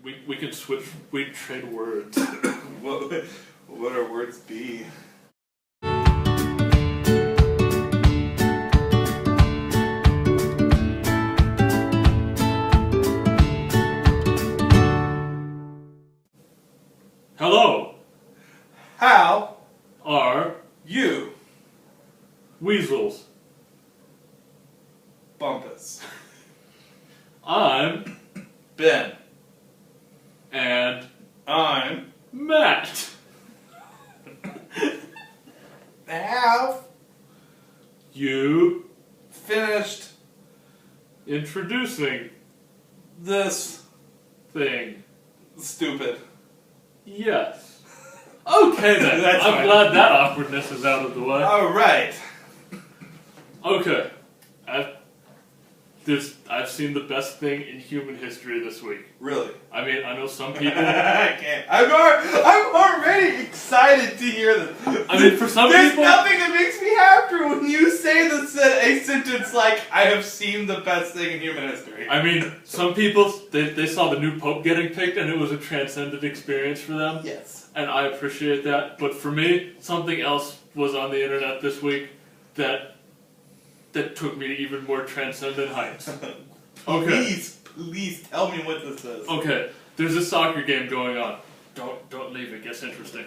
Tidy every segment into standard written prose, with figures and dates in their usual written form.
we can switch. We trade words. What are words be? Hello. How Are you Weasels? Bumpus? I'm Ben. and I'm Matt. have You finished introducing this thing. stupid. Yes. Okay then. That's I'm fine. glad that awkwardness is out of the way. Alright. Okay. I've seen the best thing in human history this week. Really? I mean, I know some people. I can't. I'm already excited to hear this. I mean, for some There's people, nothing that makes me happier when you say a sentence like, I have seen the best thing in human history. I mean, some people they saw the new pope getting picked and it was a transcendent experience for them. Yes. And I appreciate that. But for me, something else was on the internet this week that took me to even more transcendent heights. Okay. Please tell me what this is. Okay. There's a soccer game going on. Don't leave, it gets interesting.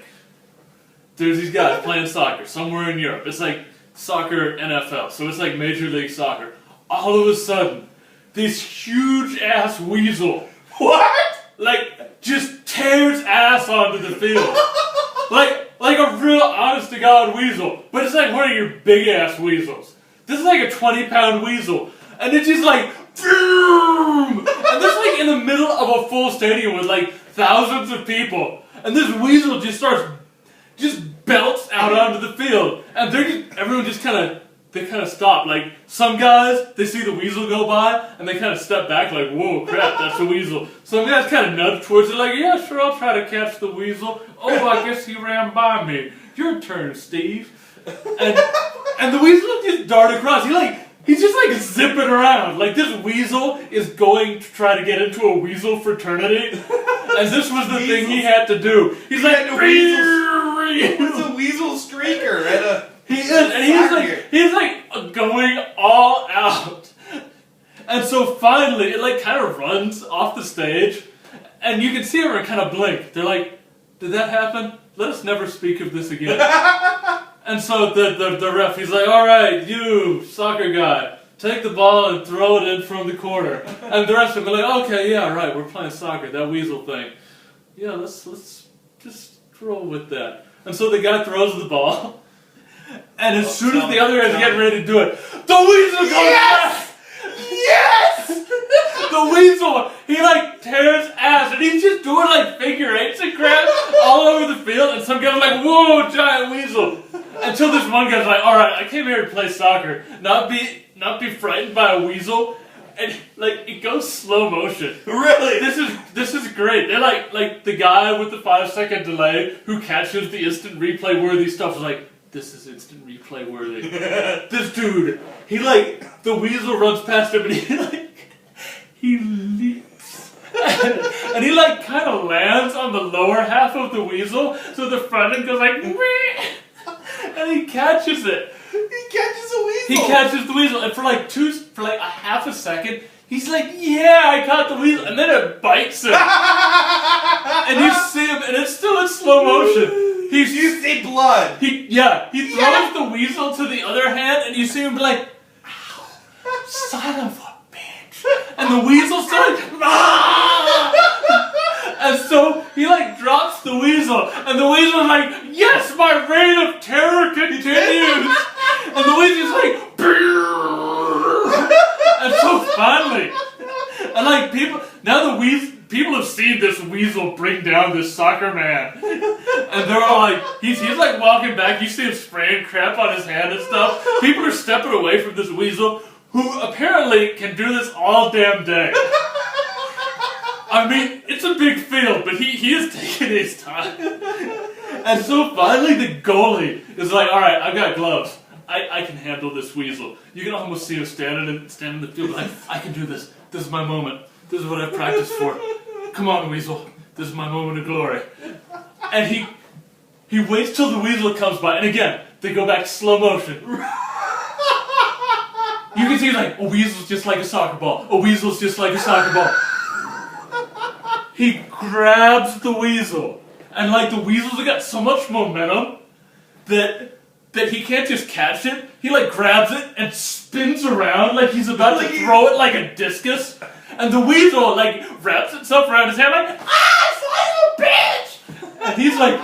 There's these guys playing soccer somewhere in Europe. It's like soccer NFL, so it's like Major League Soccer. All of a sudden, this huge ass weasel, like, just tears ass onto the field. like a real honest to God weasel. But it's like one of your big ass weasels. This is like a 20-pound weasel. And it's just like, boom! And this is like in the middle of a full stadium with like thousands of people. And this weasel just belts out onto the field. And everyone just kind of stop. Like, some guys, they see the weasel go by, and they kind of step back like, whoa, crap, that's a weasel. Some guys kind of nudge towards it like, yeah, sure, I'll try to catch the weasel. Oh, I guess he ran by me. Your turn, Steve. And the weasel just dart across. He's just like zipping around. Like, this weasel is going to try to get into a weasel fraternity. And this was the thing he had to do. He's like, What's a weasel streaker at a... He's like going all out. And so finally, it like kind of runs off the stage. And you can see everyone kind of blink. They're like, did that happen? Let us never speak of this again. And so the ref, he's like, all right, you, soccer guy, take the ball and throw it in from the corner. And the rest of them are like, okay, yeah, right, we're playing soccer, that weasel thing. Yeah, let's just roll with that. And so the guy throws the ball, and as soon as the other guy's getting ready to do it, the weasel comes back! Yes! The weasel, he like tears ass, and he's just doing like figure eights and crap all over the field, and some guy's like, whoa, giant weasel. Until this one guy's like, alright, I came here to play soccer, not be frightened by a weasel. And like it goes slow motion. Really? This is great. They're like the guy with the 5-second delay who catches the instant replay worthy stuff is like, this is instant replay worthy. This dude, the weasel runs past him and he leaps. And he like kind of lands on the lower half of the weasel, so the front end goes like, and he catches it. He catches a weasel. He catches the weasel, and for like a half a second, he's like, yeah, I caught the weasel, and then it bites him. And you see him, and it's still in slow motion. You see blood. He throws the weasel to the other hand, and you see him be like, ow, son of a bitch. And the weasel's still like, ah! And so he like drops the weasel, and the weasel's like, yes, my reign of terror continues. And the weasel's like, brrr. And so finally, and like people have seen this weasel bring down this soccer man, and they're all like, he's like walking back. You see him spraying crap on his hand and stuff. People are stepping away from this weasel, who apparently can do this all damn day. I mean, it's a big field, but he is taking his time. And so finally the goalie is like, alright, I've got gloves. I can handle this weasel. You can almost see him standing in the field like, I can do this. This is my moment. This is what I've practiced for. Come on, Weasel. This is my moment of glory. And he waits till the Weasel comes by, and again, they go back to slow motion. You can see like, a Weasel's just like a soccer ball. A Weasel's just like a soccer ball. He grabs the Weasel, and like the Weasel's got so much momentum that he can't just catch it. He like grabs it and spins around like he's about to throw it like a discus. And the Weasel like wraps itself around his hand like, son of a bitch! And he's like,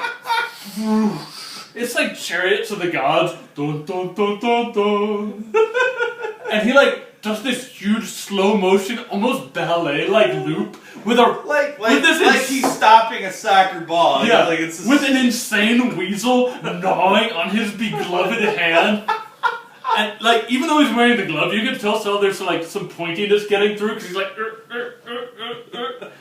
it's like Chariots of the Gods. Dun, dun, dun, dun, dun. And he like does this huge slow motion, almost ballet like loop with he's stopping a soccer ball. Yeah, like with an insane Weasel gnawing on his beloved hand. And like, even though he's wearing the glove, you can tell there's like some pointiness getting through because he's like,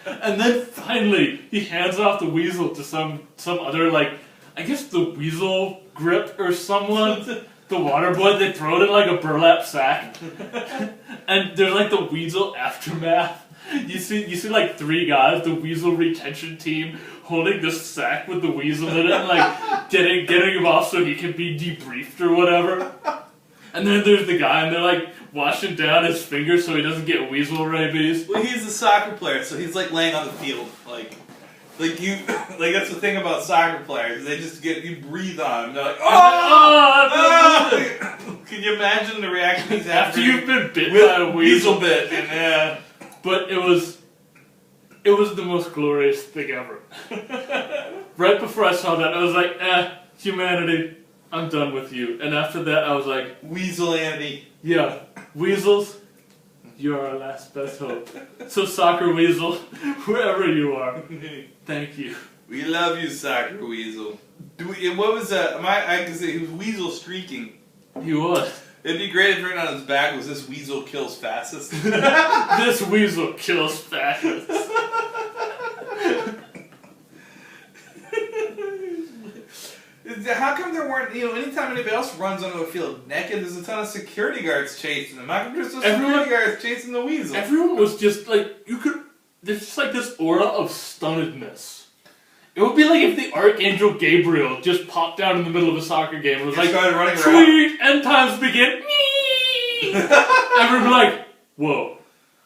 and then finally he hands off the Weasel to some other like, I guess the Weasel grip or someone. The water boy, they throw it in like a burlap sack, and there's like the Weasel aftermath. You see like 3 guys, the Weasel retention team, holding this sack with the Weasel in it, and like getting him off so he can be debriefed or whatever. And then there's the guy, and they're like washing down his fingers so he doesn't get Weasel rabies. Well, he's a soccer player, so he's like laying on the field, like you, like that's the thing about soccer players. They just you breathe on them. They're like, oh! Can you imagine the reaction he's after you've been bit by a weasel bit? And yeah, but it was the most glorious thing ever. Right before I saw that, I was like, humanity, I'm done with you. And after that, I was like, Weaselanity. Yeah, Weasels. You're our last best hope. So, Soccer Weasel, wherever you are, thank you. We love you, Soccer Weasel. What was that? I can say he was Weasel streaking. He was. It'd be great if written on his back was "This Weasel kills fastest." This Weasel kills fastest. How come there weren't, anytime anybody else runs onto a field naked, there's a ton of security guards chasing them. How come there's no security guards chasing the Weasel? Everyone was just like, there's just like this aura of stunnedness. It would be like if the Archangel Gabriel just popped down in the middle of a soccer game and was like, started running sweet, end times begin. Everyone would be like, whoa,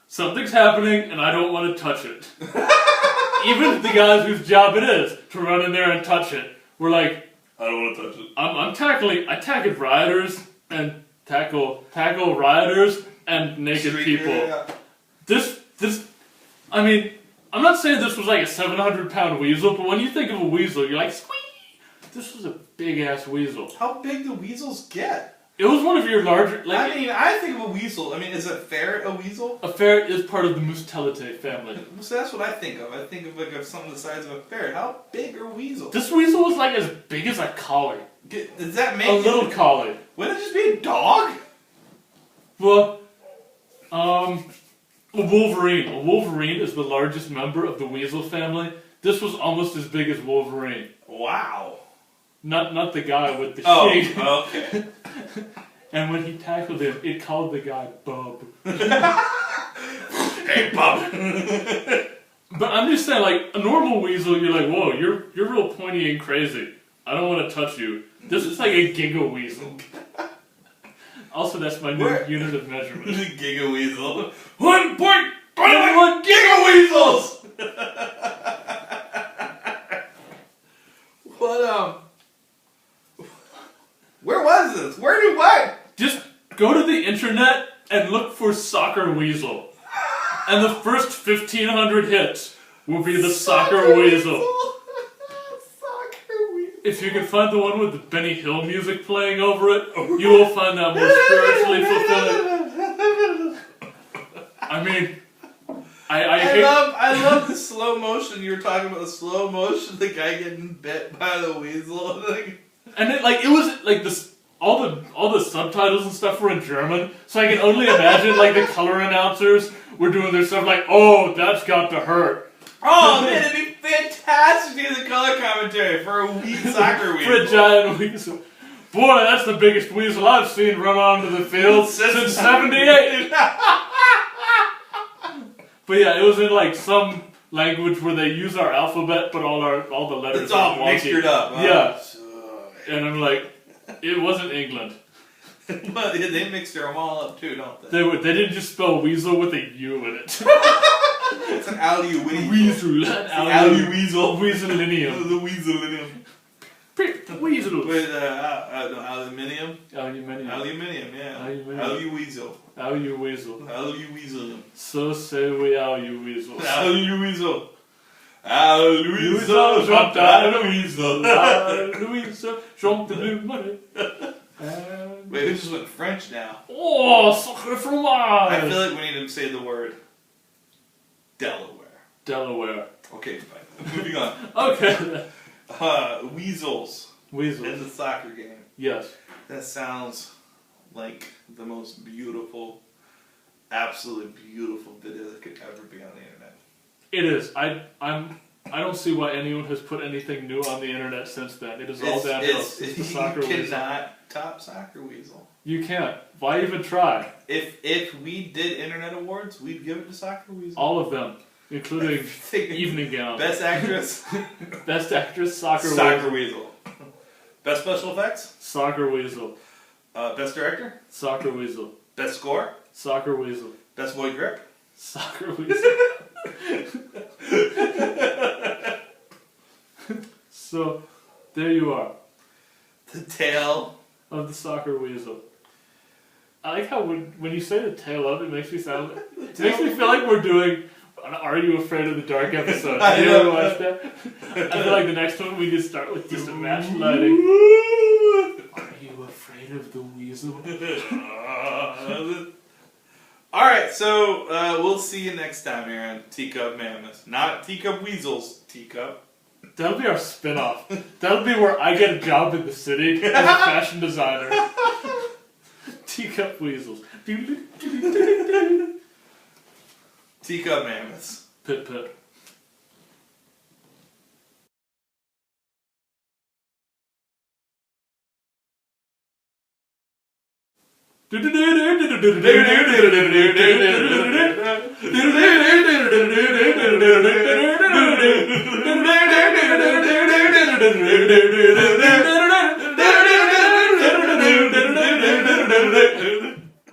something's happening and I don't want to touch it. Even the guys whose job it is to run in there and touch it were like, I don't want to touch it. I tackled rioters and tackle rioters and naked people. Yeah. This, I mean, I'm not saying this was like a 700-pound weasel, but when you think of a weasel, you're like, squee! This was a big-ass weasel. How big do weasels get? It was one of your larger, like... I think of a weasel. Is a ferret a weasel? A ferret is part of the Mustelide family. So that's what I think of. I think of like something the size of a ferret. How big are weasels? This weasel was like as big as a collie. Does that make a little collie? Wouldn't it just be a dog? Well, a wolverine. A wolverine is the largest member of the weasel family. This was almost as big as Wolverine. Wow. Not the guy with the sheet. Oh, okay. And when he tackled him, it called the guy Bub. Hey, Bub. But I'm just saying, like, a normal weasel, you're like, whoa, you're real pointy and crazy. I don't want to touch you. This is like a giga weasel. Also, that's my new unit of measurement. Giga weasel. 1.21 giga weasels! What, where was this? Where do what? Just go to the internet and look for soccer weasel. And the first 1,500 hits will be the soccer weasel. Soccer weasel. If you can find the one with the Benny Hill music playing over it, you will find that more spiritually fulfilling. I mean, I love the slow motion. You were talking about the slow motion, the guy getting bit by the weasel. And it was like this. All the subtitles and stuff were in German, so I can only imagine like the color announcers were doing their stuff like, "Oh, that's got to hurt." Oh man, it'd be fantastic to hear the color commentary for a soccer weasel. For a giant weasel. Boy, that's the biggest weasel I've seen run onto the field since '78. But yeah, it was in like some language where they use our alphabet, but all the letters It's all are wonky. mixed up. Huh? Yeah. And I'm like, it wasn't England. But they mixed them all up too, don't they? They didn't just spell weasel with a U in it. It's an alu-weasel. Weasel. Alu-weasel. Weaselinium. The weaselinium. Weasel. With aluminium. Aluminium. Aluminium, yeah. Aluminium. Alu-weasel. Alu-weasel. Alu-weasel. So say we alu-weasels. Alu-weasel. Alu-weasel jumped out of the weasel. Alu-weasel jumped the blue money. Wait, who just went French now? Oh, sacre fromage! I feel like we need to say the word Delaware. Delaware. Okay, fine. Moving on. Okay. Weasels. Weasels. In the soccer game. Yes. That sounds like the most beautiful, absolutely beautiful video that could ever be on the internet. It is. I don't see why anyone has put anything new on the internet since then. It is all downhill. It's the soccer weasel. You cannot top soccer weasel. You can't. Why even try? If we did internet awards, we'd give it to soccer weasel. All of them, including Evening Gown. Best actress. Best actress, soccer weasel. Best special effects. Soccer weasel. Best director. Soccer weasel. Best score. Soccer weasel. Best boy grip. Soccer weasel. So, there you are. The tail of the soccer weasel. I like how when you say the tail of it, makes me sound. It makes me feel like we're doing an Are You Afraid of the Dark episode. Have you ever watched that? I feel like the next one we just start with just a match lighting. Are you afraid of the weasel? Alright, so we'll see you next time here on Teacup Mammoth. Not Teacup Weasels, Teacup. That'll be our spin-off. That'll be where I get a job in the city as a fashion designer. Teacup Weasels. Teacup Mammoths. Pit pit.